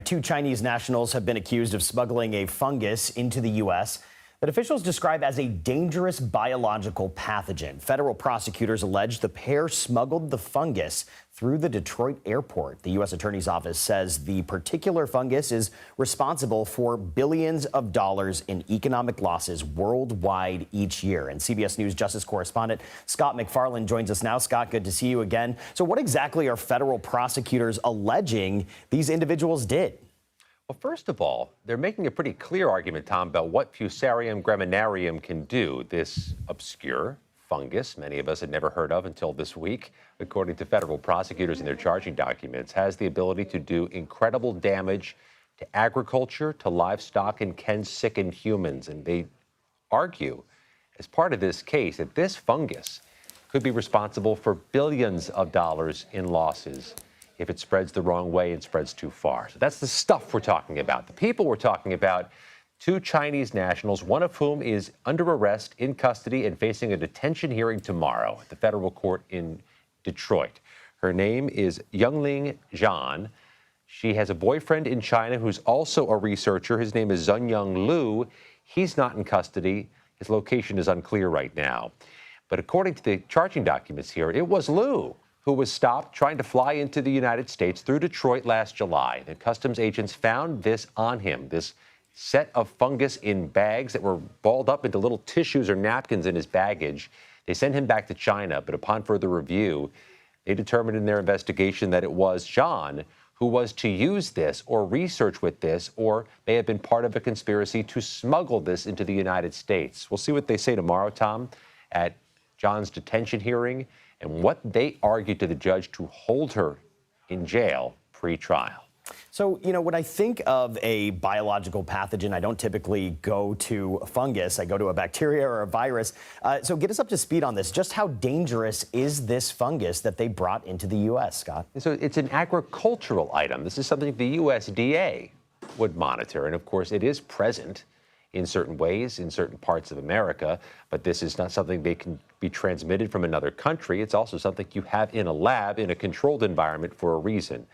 Two Chinese nationals have been accused of smuggling a fungus into the U.S. that officials describe as a dangerous biological pathogen. Federal prosecutors allege the pair smuggled the fungus through the Detroit airport. The U.S. Attorney's Office says the particular fungus is responsible for billions of dollars in economic losses worldwide each year. And CBS News Justice correspondent Scott McFarland joins us now. Scott, good to see you again. So what exactly are federal prosecutors alleging these individuals did? Well, first of all, they're making a pretty clear argument, Tom, about what Fusarium graminearum can do. This obscure fungus many of us had never heard of until this week, according to federal prosecutors in their charging documents, has the ability to do incredible damage to agriculture, to livestock, and can sicken humans. And they argue, as part of this case, that this fungus could be responsible for billions of dollars in losses if it spreads the wrong way and spreads too far. So that's the stuff we're talking about. The people we're talking about, two Chinese nationals, one of whom is under arrest, in custody, and facing a detention hearing tomorrow at the federal court in Detroit. Her name is Youngling Zhan. She has a boyfriend in China who's also a researcher. His name is Zhongyang Liu. He's not in custody. His location is unclear right now. But according to the charging documents here, it was Liu who was stopped trying to fly into the United States through Detroit last July. The customs agents found this on him, this set of fungus in bags that were balled up into little tissues or napkins in his baggage. They sent him back to China, but upon further review, they determined in their investigation that it was Zhan who was to use this or research with this, or may have been part of a conspiracy to smuggle this into the United States. We'll see what they say tomorrow, Tom, at Zhan's detention hearing, and what they argued to the judge to hold her in jail pre-trial. So, when I think of a biological pathogen, I don't typically go to a fungus. I go to a bacteria or a virus. So get us up to speed on this. Just how dangerous is this fungus that they brought into the U.S., Scott? So it's an agricultural item. This is something the USDA would monitor. And of course, it is present in certain ways in certain parts of America, but this is not something that can be transmitted from another country. It's also something you have in a lab in a controlled environment for a reason.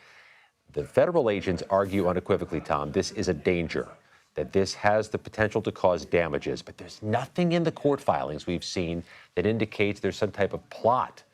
The federal agents argue unequivocally, Tom, this is a danger, that this has the potential to cause damages, but there's nothing in the court filings we've seen that indicates there's some type of plot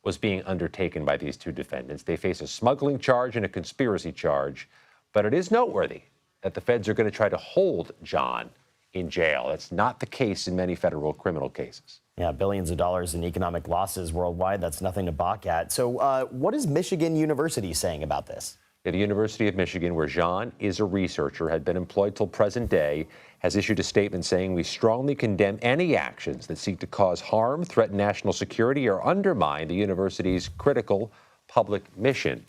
was being undertaken by these two defendants. They face a smuggling charge and a conspiracy charge, but it is noteworthy that the feds are going to try to hold Zhan in jail. That's not the case in many federal criminal cases. Yeah, billions of dollars in economic losses worldwide. That's nothing to balk at. So what is Michigan University saying about this? The University of Michigan, where Zhan is a researcher, had been employed till present day, has issued a statement saying, "We strongly condemn any actions that seek to cause harm, threaten national security, or undermine the university's critical public mission."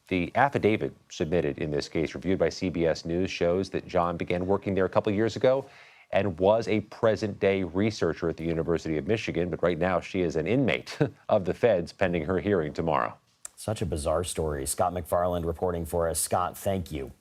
The affidavit submitted in this case, reviewed by CBS News, shows that Zhan began working there a couple of years ago and was a present-day researcher at the University of Michigan. But right now, she is an inmate of the feds pending her hearing tomorrow. Such a bizarre story. Scott McFarland reporting for us. Scott, thank you.